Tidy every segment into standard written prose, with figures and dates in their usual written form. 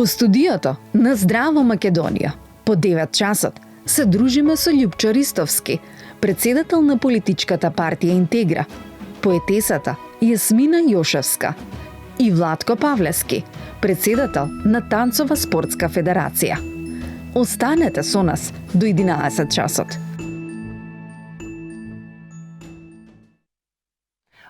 Во студиото на Здраво Македонија, по 9 часот, се дружиме со Љупчо Ристовски, председател на политичката партија Интегра, поетесата Јасмина Јошевска и Владко Павлевски, председател на Танцова спортска федерација. Останете со нас до 11 часот.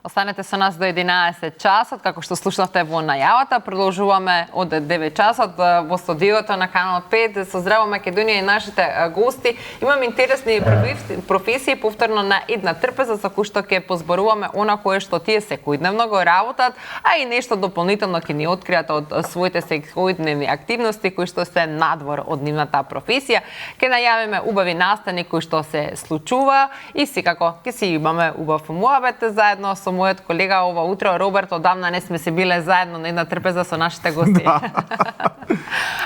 Останете со нас до 11 часот, како што слушнавте во најавата. Продолжуваме од 9 часот во студиото на Канал 5 со Здраво Македонија и нашите гости. Имам интересни професии, повторно на една трпеза за кој што ќе позборуваме она кое што тие секојдневно го работат, а и нешто дополнително ќе ни откријат од своите секојдневни активности кои што се надвор од нивната професија. Ќе најавиме убави настани кои што се случува и секако ќе си имаме убав муабет заедно со мојот колега ова утро, Роберт. Одамна не сме се биле заедно на една трпеза со нашите гости.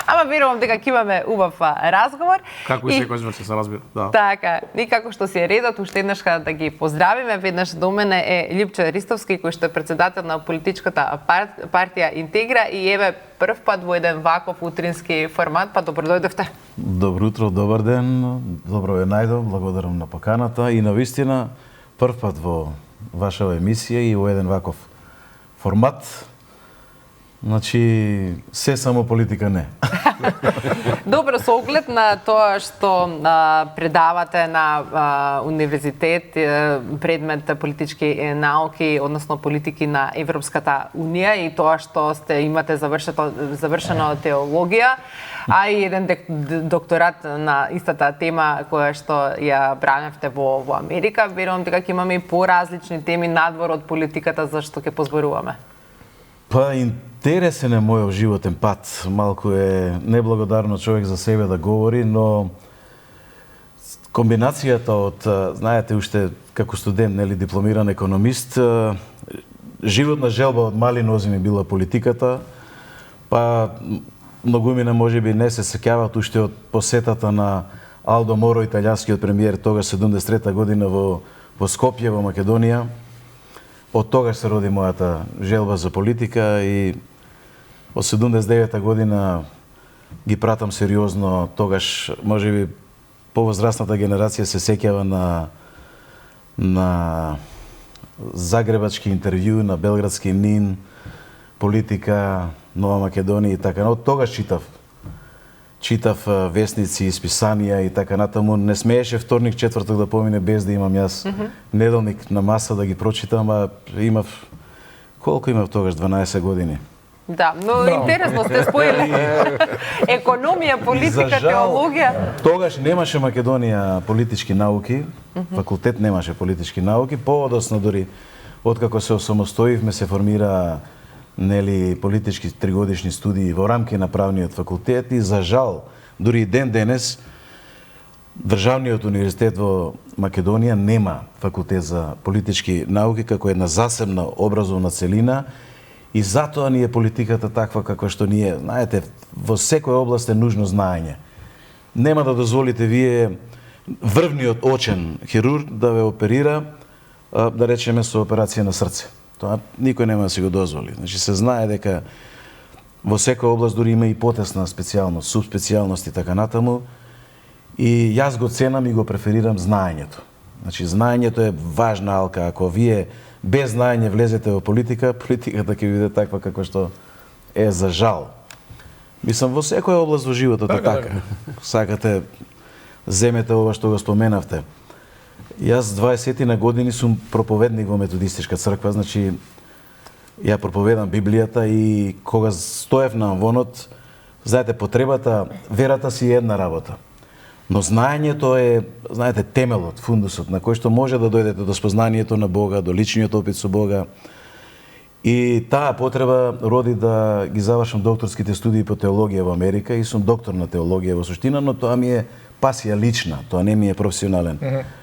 Ама верувам дека ќе имаме убав разговор. Како и секојаш се разбира. Да. Така, и како што си е редот, уште еднаш да ги поздравиме. Веднаш до мене е Љупчо Ристовски, кој што е председател на политичката партија Интегра и еве прв пат во еден ваков утрински формат, па добро дојдовте. Добро утро, добар ден. Добро ве најдов, благодарам на поканата и навистина прв пат во вашава емисија и во еден ваков формат. Значи, се само политика не. Добро, со оглед на тоа што предавате на универзитет, предмет политички науки, односно политики на Европската Унија и тоа што имате завршено теологија, а и еден докторат на истата тема која што ја браневте во Америка. Верувам дека ќе имаме и поразлични теми надвор од политиката за што ќе позборуваме. Па интересен е мојот животен пат. Малку е неблагодарно човек за себе да говори, но комбинацијата од, знаете, уште како студент, нели, дипломиран економист, животна желба од мали нози ми била политиката, па многумина можеби не се сеќаваат уште од посетата на Алдо Моро, италијанскиот премиер, тогаш 73 година во Скопје, во Македонија. Од тогаш се роди мојата желба за политика и од 79 година ги пратам сериозно. Тогаш можеби повозрастната генерација се сеќава на загребачки интервју, на белградски НИН, политика, Нова Македонија и така. Од тогаш читав весници, исписанија и така натаму. Не смееше вторник, четврток да помине без да имам јас неделник на маса да ги прочитам, а колку имав тогаш, 12 години. Да, но интересно сте споили економија, политика, теологија. Тогаш немаше Македонија политички науки, факултет немаше политички науки, поодосно дури откако се осамостоивме се формира политички тригодишни студии во рамки на правниот факултет и за жал, дури и ден денес, Државниот универзитет во Македонија нема факултет за политички науки како една засебна образовна целина и затоа ни е политиката таква каква што ни е. Знаете, во секоја област е нужно знаење. Нема да дозволите вие врвниот очен хирург да ве оперира, да речеме со операција на срце. Тоа никој нема да си го дозволи. Значи се знае дека во секоја област дури има и потесна специјалност, субспецијалност и така натаму. И јас го ценам и го преферирам знаењето. Значи знаењето е важна алка. Ако вие без знаење влезете во политика, политиката ќе биде таква како што е за жал. Мислам во секоја област во животот е така. Сакате земете ова што го споменавте. Јас 20 на години сум проповедник во методистичка црква, значи ја проповедам Библијата и кога стоев на амвонот, знаете, потребата, верата си е една работа. Но знаењето е, знаете, темелот, фундусот, на кој што може да дојдете до спознанието на Бога, до личниот опит со Бога. И таа потреба роди да ги завршам докторските студии по теологија во Америка и сум доктор на теологија во суштина, но тоа ми е пасија лична, тоа не ми е професионален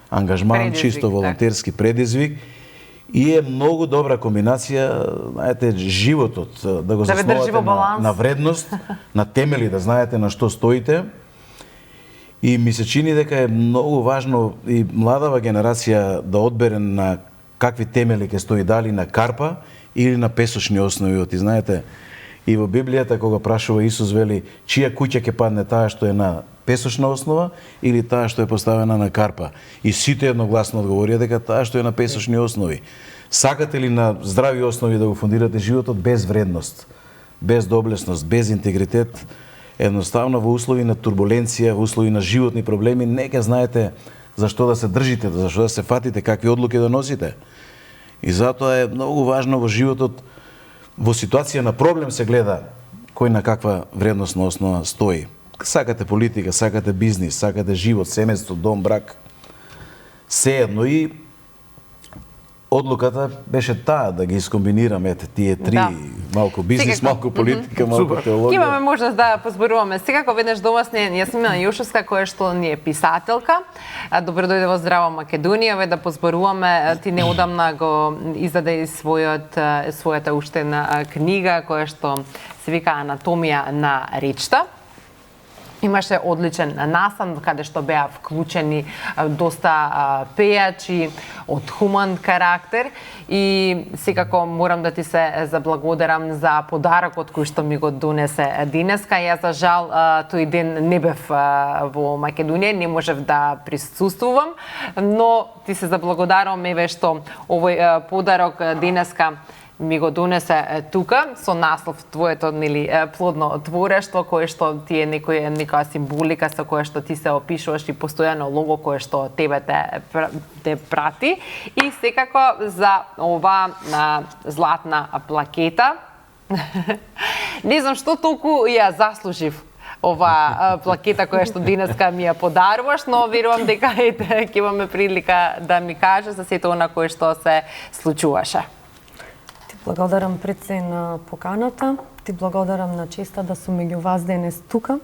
ангажман, чисто волонтерски предизвик. И е многу добра комбинација, знаете, животот, да го засновате на вредност, на темели, да знаете на што стоите. И ми се чини дека е многу важно и младава генерација да одбере на какви темели ќе стои, дали на карпа или на песочни основи. И знаете, И во Библијата кога прашува Исус вели чија куќа ќе падне, таа што е на песочна основа или таа што е поставена на карпа. И сите едногласно одговорија дека таа што е на песочни основи. Сакате ли на здрави основи да го фундирате животот без вредност, без доблесност, без интегритет, едноставно во услови на турбуленција, во услови на животни проблеми, не ќе знаете зашто да се држите, зашто да се фатите, какви одлуки да носите. И затоа е многу важно во животот, во ситуација на проблем се гледа кој на каква вредностна основа стои. Сакате политика, сакате бизнис, сакате живот, семејство, дом, брак. Се едно и одлуката беше таа да ги искомбинираме тие три, малку бизнис, малку политика, малку теологија. Имаме можност да позборуваме. Секако веднаш до вас Јасмина Јушевска, која што ни е писателка. Добро дојде во Здрава Македонија, да позборуваме. Ти неодамна го издаде и својата уштена книга, која што се вика Анатомија на речта. Имаше одличен настан, каде што беа вклучени доста пејачи од хуман карактер и секако морам да ти се заблагодарам за подарокот кој што ми го донесе денеска. Јас за жал тој ден не бев во Македонија, не можев да присуствувам, но ти се заблагодарувам еве што овој подарок денеска ми го донесе тука со наслов твоето плодно творештво, кое што ти е некоја символика со која што ти се опишуваш и постојано лого кое што тебе те прати и секако за ова златна плакета. Не знам што толку ја заслужив ова плакета која што денеска ми ја подаруваш, но верувам дека ќе имаме прилика да ми кажеш за сето она кое што се случуваше. Благодарам пред се на поканата, ти благодарам на честа да сум меѓу вас денес тука.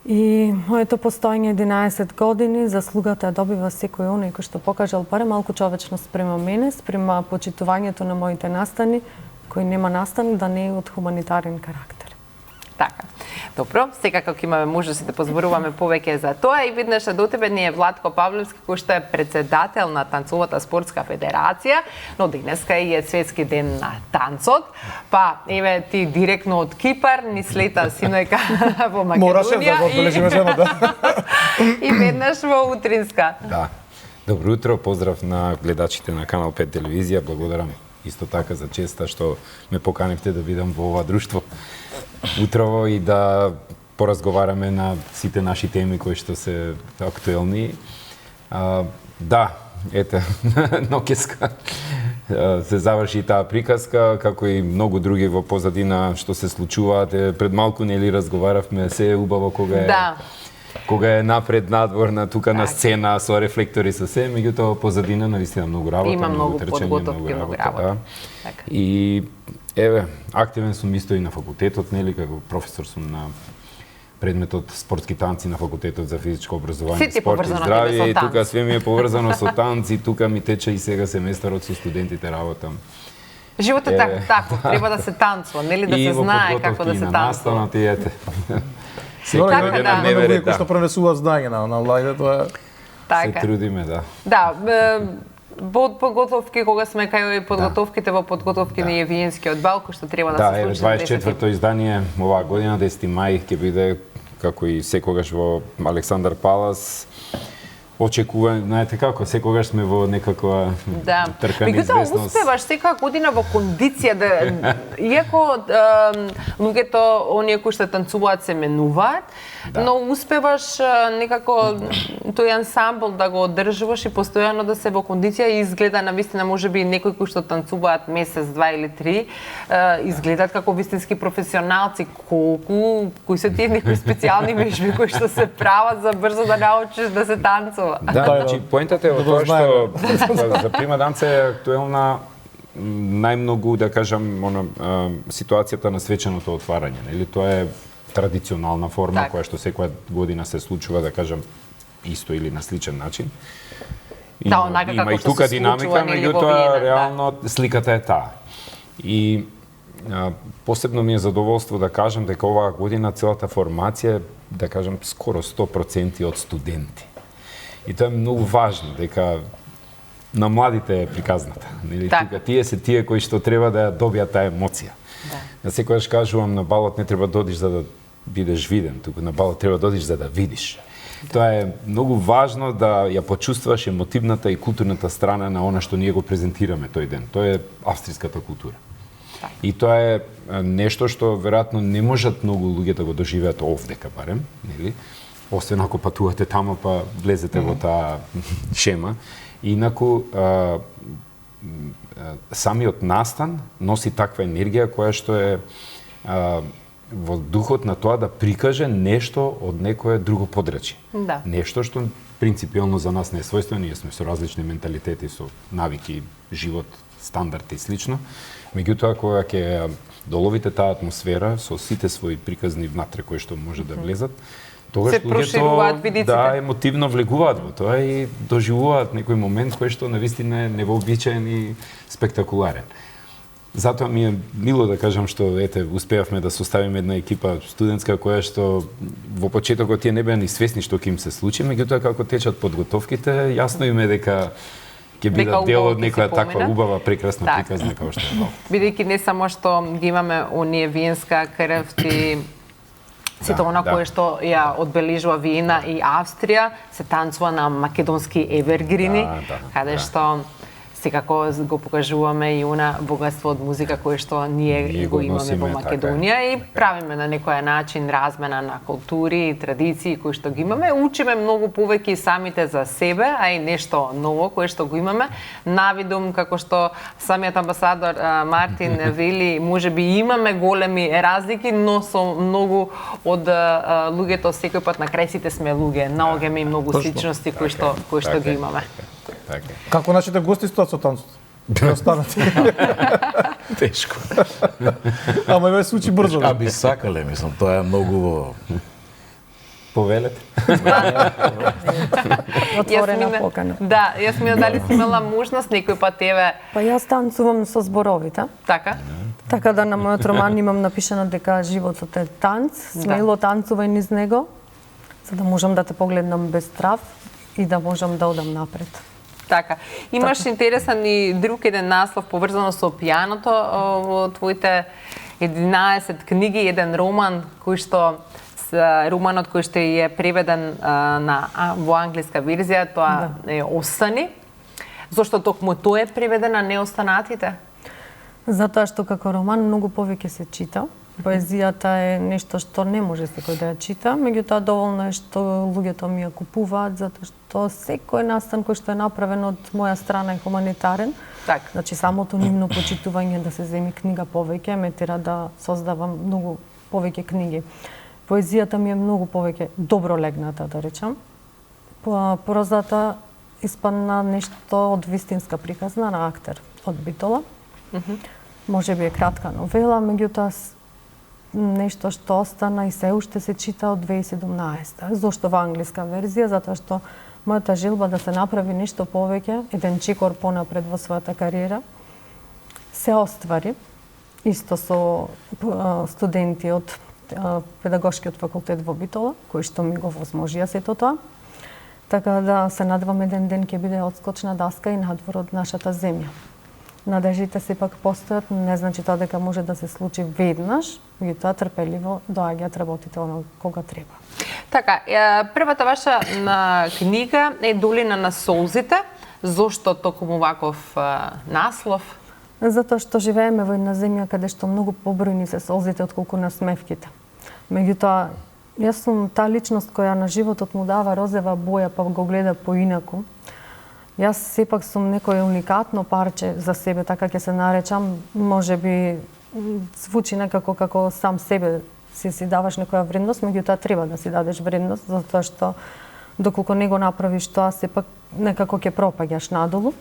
И моето постоење 11 години, заслугата ја добива секој оној кој што покажал барем малку човечност спрема мене, спрема почитувањето на моите настани, кој нема настан да не е од хуманитарен карактер. Така. Добро, секако ќе имаме можност да позборуваме повеќе за тоа и виднаш до тебе ни е Владко Павлевски кој што е претседател на Танцовата спортска федерација, но денеска е светски ден на танцот. Па еве ти директно од Кипар ни слета синојка во Македонија. Мораше да го одбележиме само да. И веднаш во утринска. Да. Добро утро, поздрав на гледачите на Канал 5 телевизија. Благодарам исто така за честа што ме поканивте да бидам во ова друштво утрово и да поразговараме на сите наши теми кои што се актуелни. Да, ете, ноќеска се заврши таа приказка, како и многу други во позадина што се случуваат. Пред малку нели разговаравме, се е убаво кога е напред надворна тука на сцена со рефлектори со се, меѓутоа позадина навистина многу работа, има многу трчање, подготовки, многу работа. Да. И еве, активен сум исто и на факултетот, нели, како професор сум на предметот спортски танци на факултетот за физичко образование, спорт и здравје, и тука све ми е поврзано со танци, тука ми тече и сега семестарот со студентите работам. Животот е така, треба да се танцува, нели, да се знае како да се танцува. И наставната и ете. Така, да. Многу кои што пренесуваат знаење на онлайн, тоа се трудиме, да. Да, подготовки, кога сме кај подготовките во подготовки на Евиенскиот бал, кој што треба да се случи. Да, 24-то издание оваа година, 10 мај, ќе биде, како и секогаш во Александар Палас. Очекуваме, знаете како, секогаш сме во некаква трка на известност. Меѓутоа, успеваш секоја година во кондиција да... Иако луѓето, оние кои што танцуваат, се менуваат, но успеваш некако тој ансамбл да го одржуваш и постојано да се во кондиција и изгледа навистина, можеби некои кои што танцуваат месец, 2 или 3, изгледаат како вистински професионалци. Кои се тие некои специјални вежби кои што се прават за брзо да научиш да се танцува? Да, значи поентата е во тоа што за прима данца е актуелна најмногу, да кажам, ситуацијата на свеченото отварање, нели? Тоа е традиционална форма која што секоја година се случува, да кажам, исто или на сличен начин. Има и тука динамика, меѓутоа реално сликата е таа. И посебно ми е задоволство да кажам дека оваа година целата формација е, да кажам, скоро 100% од студенти. И тоа е многу важно, дека на младите е приказната. Нели? Так. Тука тие се тие кои што треба да ја добијат таа емоција. Да секогаш кажувам, на балот не треба да одиш за да бидеш виден, туку на балот треба да одиш за да видиш. Тоа е многу важно да ја почувствуваш емотивната и културната страна на она што ние го презентираме тој ден. Тоа е австриската култура. И тоа е нешто што веројатно не можат многу луѓе да го доживеат овдека барем, нели? Освен ако патувате таму па влезете во таа шема. Инаку самиот настан носи таква енергија која што е во духот на тоа да прикаже нешто од некое друго подрачје. Да. Нешто што принципиелно за нас не е својствено, ние сме со различни менталитети, со навики, живот, стандарди и слично. Меѓутоа, кога ќе доловите таа атмосфера со сите своји приказни внатре кои што може да влезат, тогаш се прошируваат видиците. Да, емотивно влегуваат во тоа и доживуваат некој момент кој што навистина е невообичаен и спектакуларен. Затоа ми е мило да кажам што ете успеавме да составиме една екипа студентска која што во почетокот тие не беа ни свесни што ќе им се случи, меѓутоа како течат подготовките, јасно им е дека ќе бидат дел од некоја таква убава, прекрасна приказна како што е. Бидејќи не само што ги имаме оние виенска крв и сите она кое што ја одбележува Виена и Австрија, се танцува на македонски евергрини, каде што секако го покажуваме и она богатство од музика кое што ние го имаме во Македонија и правиме на некој начин размена на култури и традиции кои што ги имаме. Учиме многу повеќе самите за себе, а и нешто ново кое што го имаме. Навидум, како што самиот амбасадор Мартин вели, можеби имаме големи разлики, но со многу од луѓето секој пат на крај сите сме луѓе. Наоѓаме и многу сличности кои што ги имаме. Како нашите гости стоат со танцот? Да останат. Тешко. Ама ве случи брзо. А би сакале, мислам, тоа е многу повелете. Отворена покана. Да, јас ми дали си имала можност некој пат еве. Па јас танцувам со зборовите. Така? Така да на мојот роман имам напишано дека животот е танц, смело танцувај низ него, за да можам да те погледнам без страв и да можам да одам напред. Така. Имаш интересен и друг еден наслов поврзано со пијаното во твоите 11 книги, еден роман кој што романот кој што е преведен во англиска верзија, тоа е Остани. Зошто токму тоа е преведен, а не Останатите? Затоа што како роман многу повеќе се чита. Поезијата е нешто што не може секој да ја чита, меѓутоа доволно е што луѓето ми ја купуваат, затоа што секој настан кој што е направен од моја страна е хуманитарен. Так. Значи самото нивно почитување да се земи книга повеќе ме тера да создавам многу повеќе книги. Поезијата ми е многу повеќе добро легната, да речам. Прозата испадна нешто од вистинска приказна на актер од Битола. Можеби е кратка новела, меѓутоа нешто што остана и се уште се чита од 2017. Зошто во англиска верзија? Затоа што мојата желба да се направи нешто повеќе, еден чекор понапред во својата кариера, се оствари. Исто со студенти од педагошкиот факултет во Битола, кои што ми го возможија сето тоа. Така да се надевам еден ден ќе биде одскочна даска и надвор од нашата земја. Надежите сепак постојат, не значи тоа дека може да се случи веднаш, меѓутоа трпеливо доаѓаат работите оно кога треба. Така, првата ваша книга е Долина на солзите. Зошто токму ваков наслов? Затоа што живееме во една земја каде што многу побројни се солзите отколку насмевките. Меѓутоа, јас сум таа личност која на животот му дава розева боја, па го гледа поинаку. Јас сепак сум некој уникатно парче за себе, така ќе се наречам, можеби звучи некако како сам себе си даваш некоја вредност, меѓутоа треба да си дадеш вредност, затоа што доколку не го направиш тоа, сепак некако ќе пропаѓаш надолу.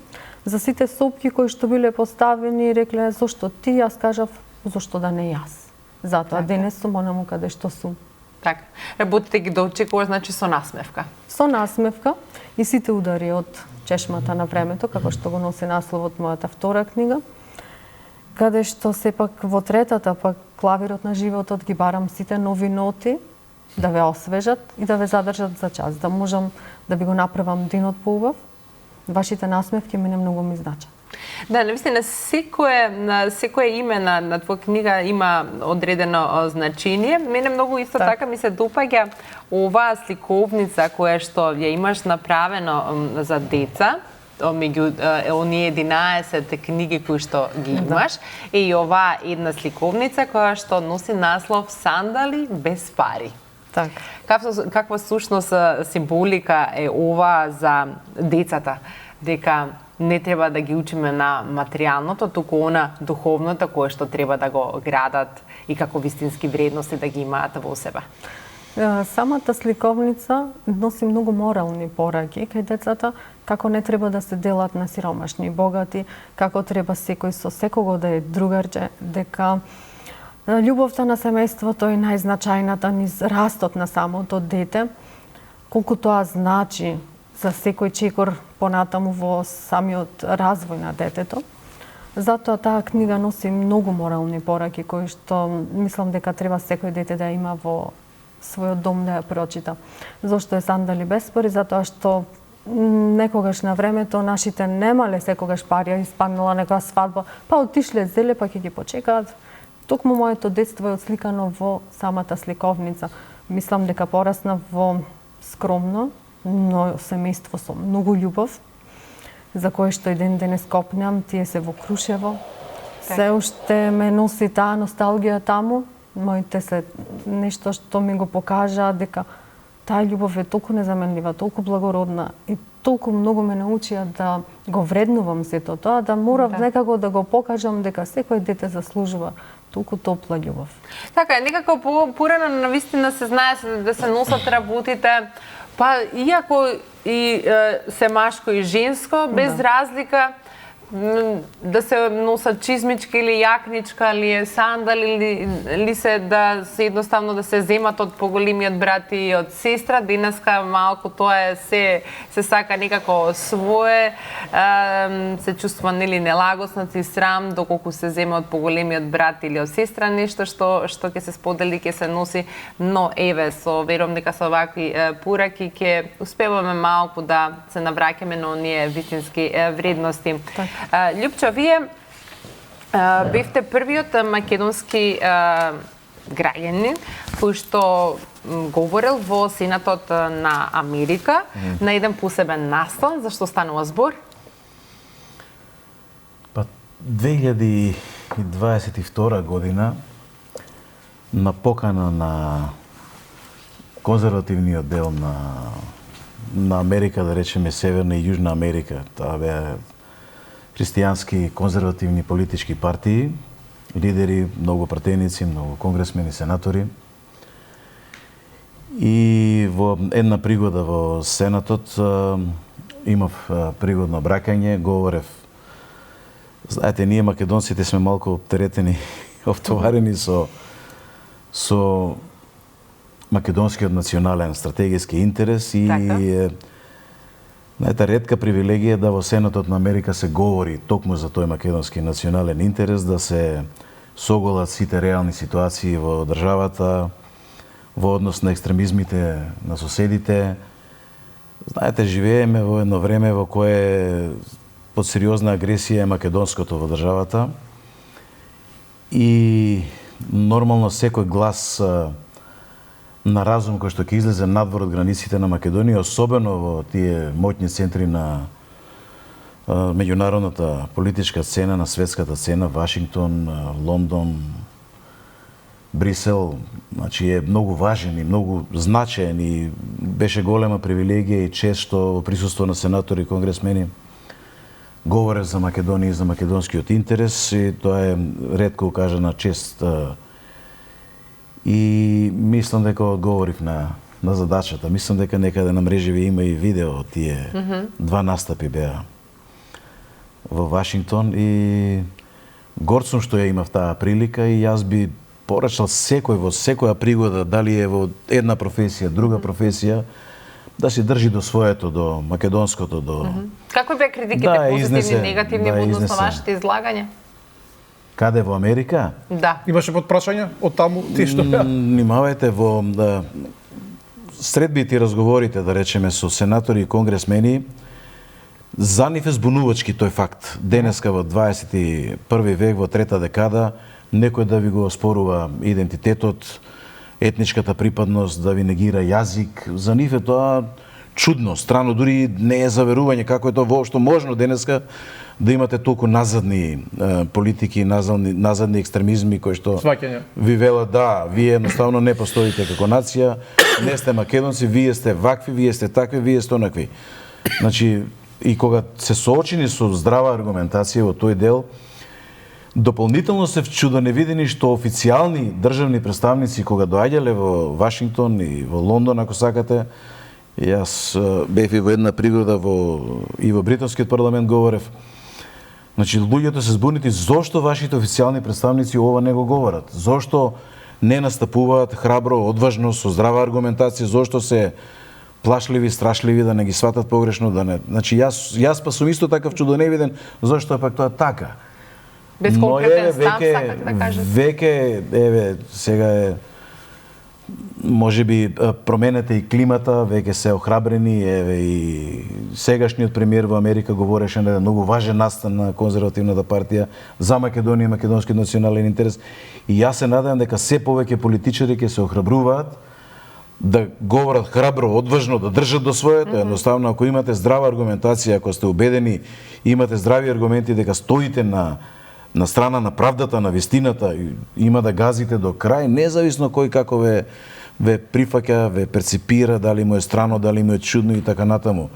За сите сопки кои што биле поставени, рекле, зошто ти, јас кажав, зошто да не јас. Затоа денес сум онаму каде што сум. Така. Работите ги дочекува, значи со насмевка. Со насмевка и сите удари од чешмата на времето, како што го носи насловот мојата втора книга, каде што сепак во третата, пак клавирот на животот, ги барам сите нови ноти, да ве освежат и да ве задржат за час, да можам да ви го направам денот поубав вашите насмевки мене многу ми значат. Да, навистина секое име на твоја книга има одредено значење. Мене многу исто така ми се допаѓа оваа сликовница која што ја имаш направено за деца, меѓу оние 11 книги кои што ги имаш, и оваа една сликовница која што носи наслов Сандали без пари. Така. Каква сушност символика е ова за децата, дека не треба да ги учиме на материјалното, туку она духовното кое што треба да го градат и како вистински вредности да ги имаат во себе. Самата сликовница носи многу морални пораки кај децата, како не треба да се делат на сиромашни и богати, како треба секој со секого да е другарче, дека љубовта на семејството е најзначајната низ растот на самото дете, колку тоа значи за секој чекор понатаму во самиот развој на детето. Затоа таа книга носи многу морални пораки кои што мислам дека треба секој дете да има во својот дом да ја прочита. Зошто е Сандали без пари? Затоа што некогаш на времето нашите немале секогаш пари, испаднала некоја свадба, па отишле зеле, па ќе ги почекаат. Токму моето детство е отсликано во самата сликовница. Мислам дека пораснав во скромно, но семејство со многу љубов, за кое што и ден денес копнам, тие се во Крушево. Се уште ме носи таа носталгија таму. Моите се нешто што ми го покажа дека таа љубов е толку незаменлива, толку благородна и толку многу ме научија да го вреднувам сето тоа, да морав некако да го покажам дека секој дете заслужува толку топла љубов. Така е, некако порано навистина се знае да се носат работите, па иако и се машко и женско, без разлика, да се носат чизмички или јакничка, или сандали, или се да се едноставно да се земат од поголемиот брат и од сестра. Денеска малку тоа е се сака некако свое, се чувства нели нелагосност и срам доколку се зема од поголемиот брат или од сестра нешто што ќе се сподели, ќе се носи, но еве верувам дека со вакви пораки ќе успеваме малку да се навраќаме на оние вистински вредности. Љупчо, вие бевте првиот македонски граѓанин кој што говорил во Сенатот на Америка на еден посебен настан. Зашто станува збор? Па 2022 година на покана на конзервативниот дел на Америка, да речеме Северна и Јужна Америка, тоа беа христијански конзервативни политички партии, лидери, многу пратеници, многу конгресмени, сенатори. И во една пригода во Сенатот имав пригодно браќање, говорев. Знаете, ние македонците сме малку оптеретени, оптоварени со македонскиот национален стратегиски интерес и знаете, ретка привилегија да во Сенатот на Америка се говори токму за тој македонски национален интерес, да се соголат сите реални ситуации во државата, во однос на екстремизмите на соседите. Знаете, живееме во едно време во кое под сериозна агресија е македонското во државата и нормално секој глас на разум кој што ќе излезе надвор од границите на Македонија, особено во тие моќни центри на меѓународната политичка сцена, на светската сцена, Вашингтон, Лондон, Брисел, значи е многу важен и многу значаен и беше голема привилегија и чест што во присуство на сенатори и конгресмени говорев за Македонија и за македонскиот интерес и тоа е ретко укажана чест. И мислам дека одговорив на задачата. Мислам дека некаде на мрежеви има и видео од тие два настапи беа во Вашингтон и горд сум што ја имав таа прилика и јас би порачал секој во секоја пригода, дали е во една професија, друга професија, да се држи до своето, до македонското, до... Какви беа критиките, позитивни, негативни во однос на вашите излагања? Каде во Америка? Да. Имаше подпрашања од таму ти што беа? Внимавајте во средбите и разговорите, да речеме, со сенатори и конгресмени, За нив е збунувачки тој факт. Денеска во 21 век, во трета декада, некој да ви го оспорува идентитетот, етничката припадност, да ви негира јазик. За нив е тоа чудно, странно, дури не е заверување како е тоа воопшто можно денеска да имате толку назадни политики, назадни екстремизми кои што ви велат да, вие едноставно не постоите како нација, не сте македонци, вие сте вакви, вие сте такви, вие сте онакви. Значи, и кога се соочени со здрава аргументација во тој дел, дополнително се чудоневидени што официјални државни представници кога доаѓале во Вашингтон и во Лондон, ако сакате, јас бев и во една пригода и во британскиот парламент говорев. Значи, луѓето се збунети зошто вашите официјални представници ова не го говорат? Зошто не настапуваат храбро, одважно, со здрава аргументација, зошто се плашливи, страшливи, да не ги сватат погрешно, да не... Значи, јас па сум исто такав чудоневиден, зошто е пак тоа така? Без конкретен став, сакате да кажете? Веќе, еве, сега е можеби променете и климата, веќе се охрабрени, еве и сегашниот премиер во Америка говореше на еден многу важен настан на конзервативната партија за Македонија и македонскиот национален интерес. И јас се надевам дека се повеќе политичари ќе се охрабруваат да говорат храбро, одважно, да држат до своето. Едноставно, ако имате здрава аргументација, ако сте убедени, имате здрави аргументи дека стоите на страна на правдата, на вистината, има да газите до крај, независно кој како ве прифаќа, ве перципира, дали му е страно, дали му е чудно и така натаму.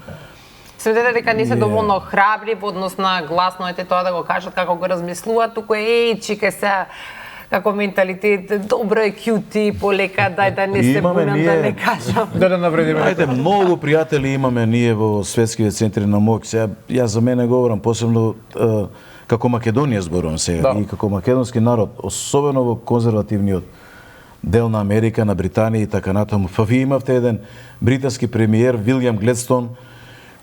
Сметате дека не се доволно храбри во однос на гласноите тоа да го кажат како го размислуваат, туку чике се како менталитет, добро е кјути, полека, дај да не се бунам, да не кажам. Да навредиме. Ајде, многу пријатели имаме ние во светските центри на моќ. Сега, јас за мене говорам, посебно како Македонија зборувам сега, и како македонски народ, особено во конзервативниот дел на Америка, на Британија и така натаму. Па вие имавте еден британски премиер, Вилјам Гледстон,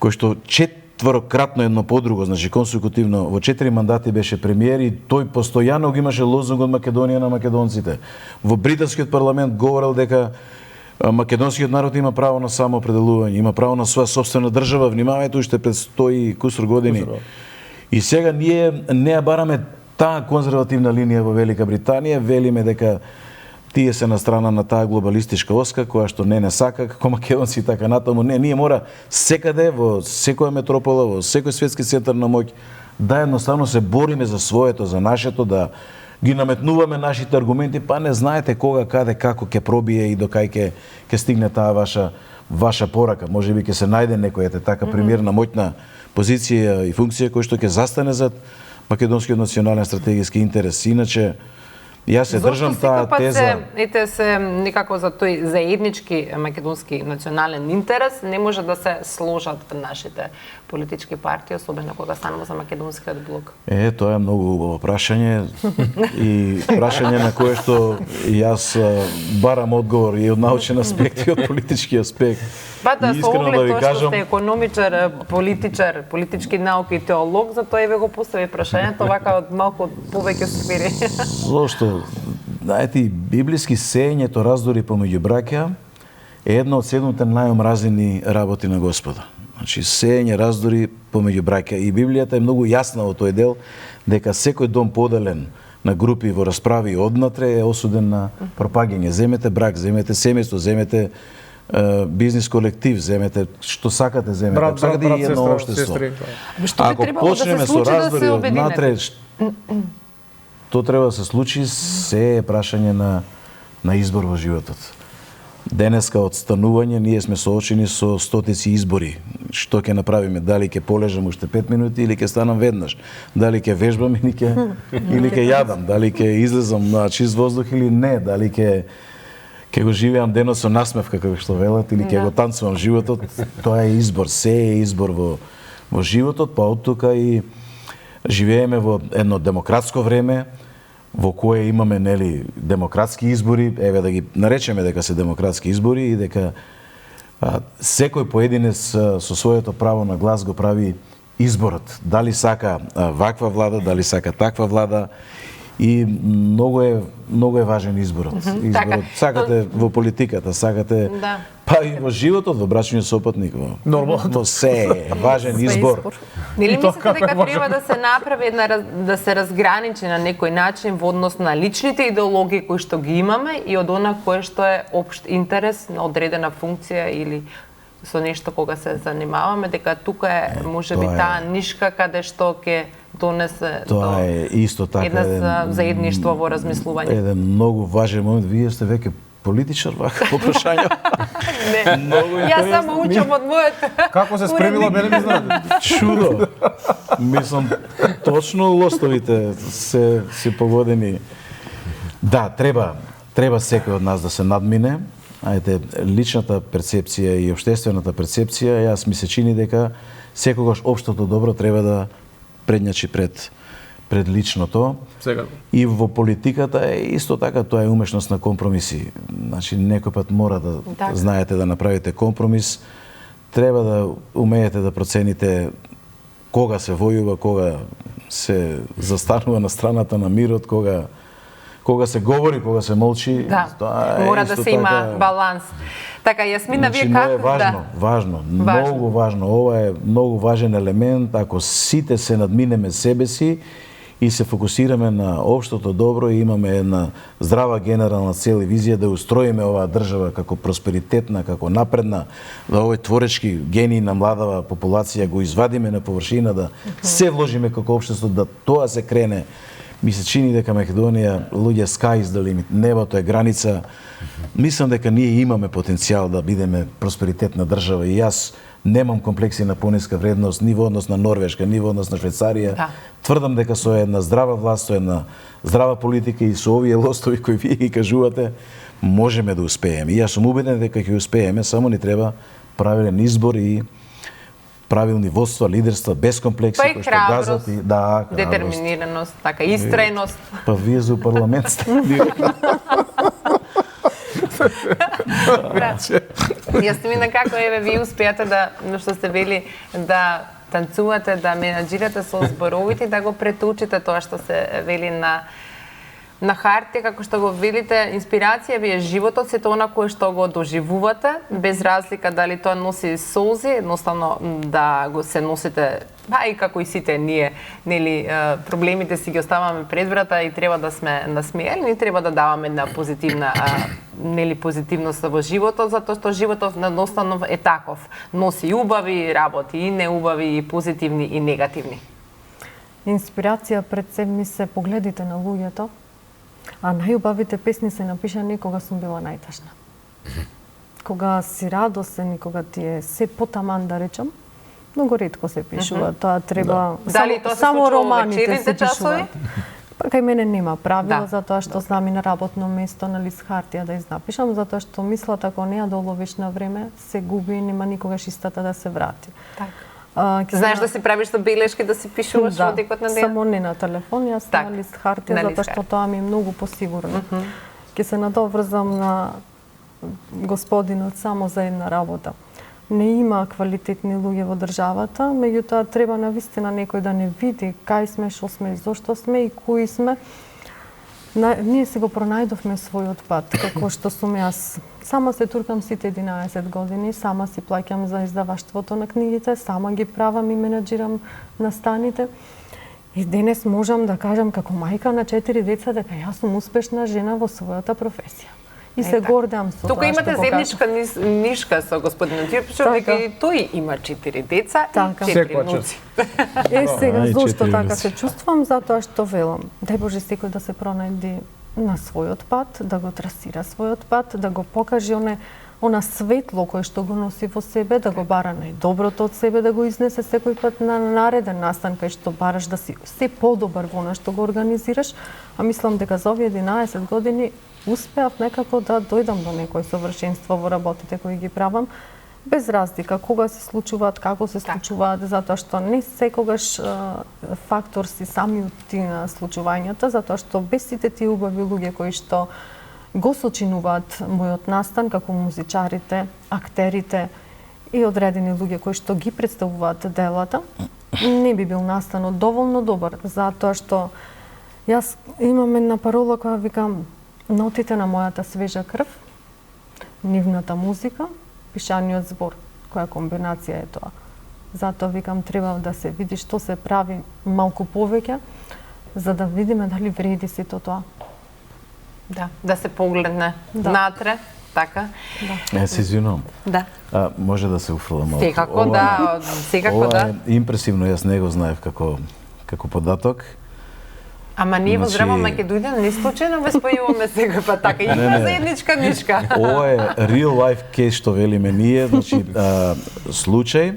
кој што четврократно едно по друго, значи консекутивно, во 4 мандати беше премиер и тој постојано го имаше лозунг од Македонија на македонците. Во британскиот парламент говорел дека македонскиот народ има право на самоопределување, има право на своја собствена држава, внимавајте, уште пред 100 и кусур години. И сега ние не ја бараме таа конзервативна линија во Велика Британија, велиме дека тие се на страна на таа глобалистичка оска, која што не сака, како македонци и така натаму. Не, ние мора секаде, во секоја метропола, во секој светски центар на моќ, да едноставно се бориме за своето, за нашето, да ги наметнуваме нашите аргументи, па не знаете кога, каде, како ќе пробие и до кај ќе стигне таа ваша порака. Можеби ќе се најде некој така примерна моќна позиција и функција кој што ќе застане зад македонскиот национален стратегиски интерес. Иначе јас се држам таа теза. Ете се некако за тој заеднички македонски национален интерес не може да се сложат нашите политички партии, особено кога станува за македонскиот блок. Тоа е многу убаво прашање и прашање на кое што јас барам одговор и од научен аспект и од политички аспект. Па да, со оглед тоа што сте економичар, политичар, политички науки и теолог, затоа и ве го постави прашањето вака од малку повеќе сфери. Зошто? Знаете, библиски сеењето раздори помеѓу браќа е една од 7 најомразени работи на Господа. Значи, сеење раздори помеѓу браќа. И Библијата е многу јасна во тој дел, дека секој дом поделен на групи во расправи однатре е осуден на пропагање. Земете брак, земете семејство, земете бизнис колектив, земете што сакате, земете. Брат, сакате и едно општество. Ако почнеме со раздори однатре, тоа треба да се случи, се е прашање на избор во животот. Денеска од станување ние сме соочени со стотици избори. Што ќе направиме? Дали ќе полежам уште 5 минути или ќе станам веднаш? Дали ќе вежбам или ќе јадам? Дали ќе излезам на чист воздух или не? Дали ќе го живеам денот со насмевка, како што велат, или ќе го танцувам животот? Тоа е избор, се е избор во животот, па од тука и живееме во едно демократско време, во кое имаме демократски избори, еве да ги наречеме дека се демократски избори и дека секој поединец со своето право на глас го прави изборот. Дали сака ваква влада, дали сака таква влада, и многу е важен изборот. Сакате во политиката, сакате Па и во животот, во брачниот сопатник, во се важен избор. Нели мислите дека треба да се направи да се разграничи на некој начин во однос на личните идеологии кои што ги имаме и од она кое што е општ интерес на одредена функција или со нешто кога се занимаваме, дека тука е можеби таа нишка каде што ќе донесе тоа е исто така една заедништво во размислување. Еден многу важен момент, вие сте веќе политичар вака по прашања. Не. Јас само учам од моето. Како се спремила, мене ми знаете. Чудо. Мислам, точно лостовите се погодени. Да, треба секој од нас да се надмине. Ајде, личната перцепција и општествената перцепција, јас ми се чини дека секогаш општото добро треба да предњачи пред личното. Секако. И во политиката е исто така, тоа е умешност на компромиси. Значи, некој пат мора да знаете да направите компромис, треба да умеете да процените кога се војува, кога се застанува на страната на мирот, кога се говори, кога се молчи. Да, мора да се има баланс. Така, Јасмина, вие како? Важно, многу важно. Ова е многу важен елемент. Ако сите се надминеме себе си и се фокусираме на општото добро и имаме една здрава генерална цел и визија да устроиме оваа држава како просперитетна, како напредна, да овој творечки гений на младава популација го извадиме на површина, да се вложиме како општество, да тоа се крене. Ми се чини дека Македонија, луѓе, sky is the limit, небото е граница. Мислам дека ние имаме потенцијал да бидеме просперитетна држава и јас немам комплекси на пониска вредност ни во однос на Норвешка, ни во однос на Швајцарија. Да. Тврдам дека со една здрава власт, со една здрава политика и со овие лостови кои вие ги кажувате, можеме да успееме. И јас сум убеден дека ќе успееме, само ни треба правилен избор и правилни водства, лидерства, без комплекси, кои што газат и детерминираност, така истреност. Па вие за парламент сте директно. Јасмина, како еве ви успеате да, што сте били, да танцувате, да менаџирате со зборовите, да го претучите тоа што се вели на хартија, како што го видите, инспирација ви е животот, сето она кое што го доживувате, без разлика дали тоа носи солзи, едноставно да го се носите, па и како и сите ние, нели, проблемите си ги оставаме пред врата и треба да сме насмејани, треба да даваме една позитивна нели позитивност во животот, затоа што животот едноставно е таков. Носи и убави работи, и неубави, и позитивни, и негативни. Инспирација пред себе ми се погледите на луѓето, а најубавите песни се напишани кога сум била најтажна. Кога си радосен и кога ти е се потаман, да речам, многу ретко се пишува. Тоа треба само романите се пишуваат. Па кај мене нема правило, затоа што знам и на работно место на лист хартија да изнапишам, затоа што мислат ако не ја доловиш на време, се губи и нема никогаш истата да се врати. Знаеш да си правиш со белешки, да си пишуваш во текот на ден? Само не на телефон, јас на лист хартија, затоа што тоа ми е многу посигурно. Ќе се надоврзам на господинот само за една работа. Не има квалитетни луѓе во државата, меѓутоа треба навистина некој да не види кај сме, што сме, зошто сме и кои сме. Ние се го пронајдовме својот пат, како што сум јас. Сама се туркам сите 11 години, сама си плаќам за издаваштвото на книгите, сама ги правам и менаџирам настаните. И денес можам да кажам како мајка на 4 деца дека јас сум успешна жена во својата професија. И се гордам со тоа. Тука имате заедничка нишка со господинот Јурпичов, дека и тој има 4 деца и 4 внуци. Сега зошто така се чувствувам? Затоа што велам, дај Боже секој да се пронајде на својот пат, да го трасира својот пат, да го покаже она светло кое што го носи во себе, да го бара најдоброто од себе, да го изнесе секој пат на нареден настан кај што бараш да си се подобар во она што го организираш. А мислам дека за овие 11 години успеав некако да дојдам до некој совршенство во работите кои ги правам, без разлика кога се случуваат, како се случуваат, затоа што не секогаш фактор си самиот ти на случувањата, затоа што без сите тие убави луѓе кои што го сочинуваат мојот настан, како музичарите, актерите и одредени луѓе кои што ги представуваат делата, не би бил настанот доволно добар, затоа што јас имам една парола која викам: нотите на мојата свежа крв, нивната музика пишаниот збор, која комбинација е тоа. Затоа викам треба да се види што се прави малку повеќе, за да видиме дали вреди сето тоа. Да се погледне натре, така. Се извинувам. Да. Може да се уфрлам малку. Секако да. Е импресивно, јас не го знаев како податок. Ама ние во Здраво Македонија не случајно ве спојуваме сега па така има заедничка нишка. Ова е real life case што велиме ние, значи случај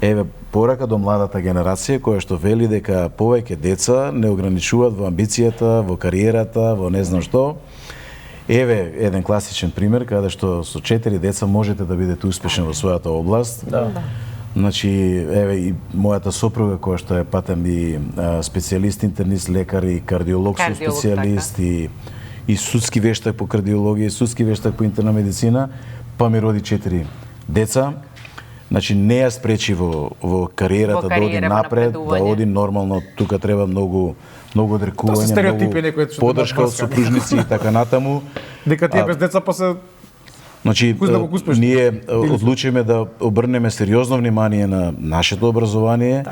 еве порака до младата генерација која што вели дека повеќе деца не ограничуваат во амбицијата, во кариерата, во не знам што. Еве еден класичен пример каде што со 4 деца можете да бидете успешен во својата област. Значи, еве и мојата сопруга која што е патем и специјалист, интернист, лекар и кардиолог специјалист и судски вештак по кардиологија, и судски вештак по интерна медицина, па ми роди 4 деца. Значи не ја спречи во кариерата да оди напред, да оди нормално, тука треба многу одрекување, многу поддршка од супружници и така натаму. Дека тие без деца па се Значи, ние одлучиме да обрнеме сериозно внимание на нашето образование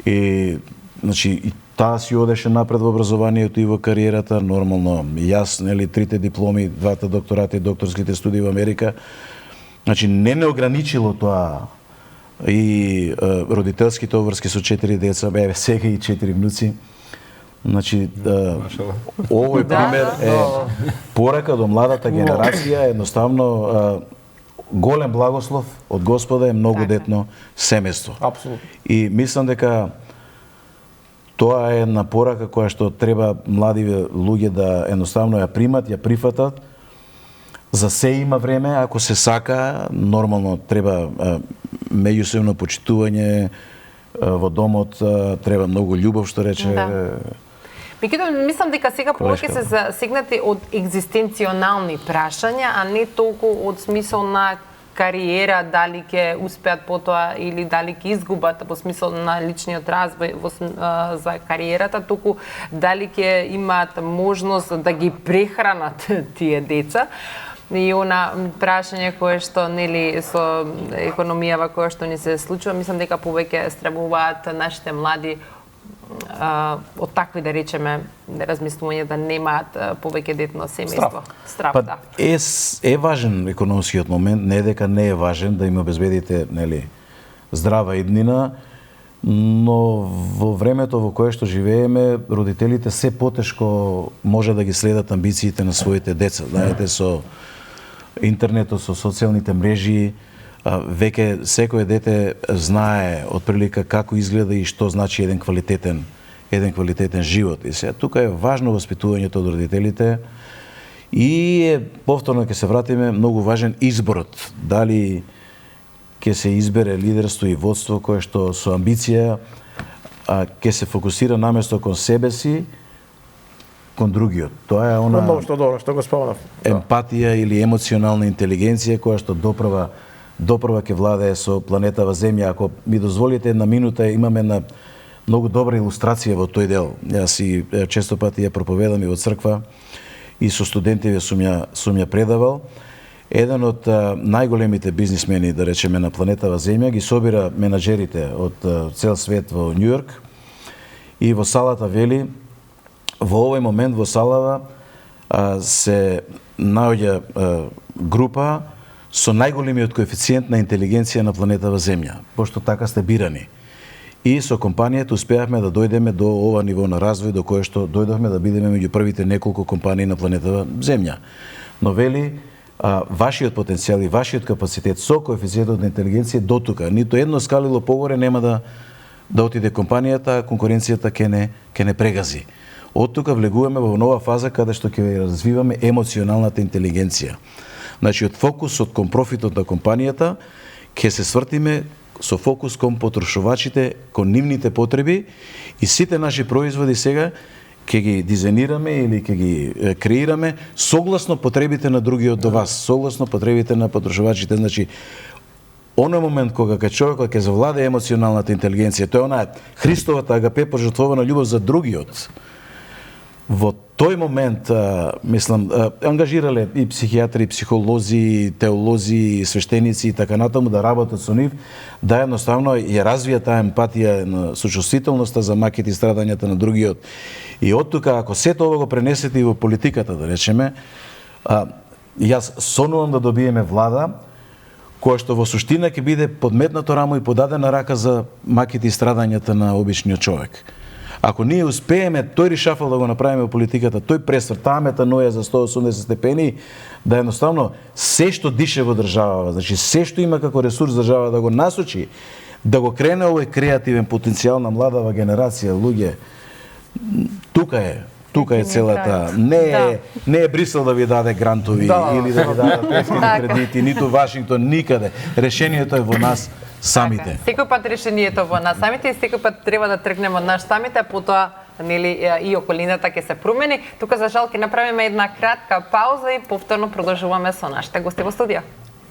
и значи и таа си одеше напред во образованието и во кариерата, нормално. Јас, нели, 3 дипломи, 2 докторати, докторските студии во Америка. Значи не ограничило тоа и родителските обврски со 4 деца, еве сега и 4 внуци. Значи, овој пример е порака до младата генерација, едноставно голем благослов од Господа е многу детно семејство. Апсолутно. И мислам дека тоа е една порака која што треба млади луѓе да едноставно ја примат, ја прифатат. За се има време, ако се сака, нормално треба меѓусебно почитување во домот, треба многу љубов, што рече. Меѓутоа, мислам дека сега повеќе се засегнати од екзистенционални прашања, а не толку од смисол на кариера, дали ќе успеат потоа или дали ќе изгубат во смисол на личниот развој за кариерата, туку дали ќе имаат можност да ги прехранат тие деца. И она прашање кое што нели со економијава која што ни се случува, мислам дека повеќе стравуваат нашите млади од такви, да речеме, размислување да немаат повеќе детно семејство. Страв, да. Е важен економскиот момент, не дека не е важен да им обезбедите, нели, здрава иднина, но во времето во кое што живееме, родителите се потешко може да ги следат амбициите на своите деца. Знаете, со интернетот, со социјалните мрежи, веќе секој дете знае отприлика како изгледа и што значи еден квалитетен живот. И сега тука е важно воспитувањето од родителите и повторно ќе се вратиме, многу важен изборот. Дали ќе се избере лидерство и водство кое што со амбиција ќе се фокусира наместо кон себе си, кон другиот. Тоа е она што го спомнав. Емпатија или емоционална интелигенција која што доправа ќе владее со планетава Земја. Ако ми дозволите една минута, имаме една многу добра илустрација во тој дел. Јас и често пати ја проповедам и во црква и со студентиве сум ја предавал. Еден од најголемите бизнисмени, да речеме, на планетава Земја ги собира менаџерите од цел свет во Њујорк и во салата вели, во овој момент во салава се наоѓа група со најголемиот коефициент на интелигенција на планетава Земја, пошто така сте бирани. И со компанијата успеавме да дојдеме до ова ниво на развој до кое што дојдовме да бидеме меѓу првите неколку компании на планетава Земја. Но вели, вашиот потенцијал и вашиот капацитет со коефициентот на интелигенција до тука. Нито едно скалило погоре нема да отиде компанијата, конкуренцијата ќе не прегази. Од тука влегуваме во нова фаза каде што ќе развиваме емоционалната интелигенција. Значи, од фокусот кон профитот на компанијата ќе се свртиме со фокус кон потрошувачите, кон нивните потреби и сите наши производи сега ќе ги дизајнираме или ќе ги креираме согласно потребите на другиот до вас, согласно потребите на потрошувачите. Значи, оној момент кога човекот ќе завладее емоционалната интелигенција, тоа е онаа Христовата агапе, пожртвована љубов за другиот. во тој момент, мислам, ангажирале и психијатри, и психолози, и теолози, и свештеници и така натаму да работат со нив, да едноставно ја развија таа емпатија на сочувствителноста за маките и страдањата на другиот. И од тука, ако сето ова го пренесете и во политиката, да речеме, јас сонувам да добиеме влада која што во суштина ќе биде подметнато рамо и подадена рака за маките и страдањата на обичниот човек. Ако ние успееме тој ришафал да го направиме во политиката, тој пресврт, таа метаноја за 180 степени, да едноставно се што дише во државава, значи се што има како ресурс држава да го насочи, да го крене овој креативен потенцијал на младава генерација луѓе, тука е целата. Не е Брисел да ви даде грантови или да ви даде ефтини кредити, ниту Вашингтон, никаде. Решението е во нас самите. Секој пат решението во нас самите и секој пат треба да тргнеме од нас самите, а потоа нели и околината ќе се промени. Тука за жал ќе направиме една кратка пауза и повторно продолжуваме со нашите гости во студио.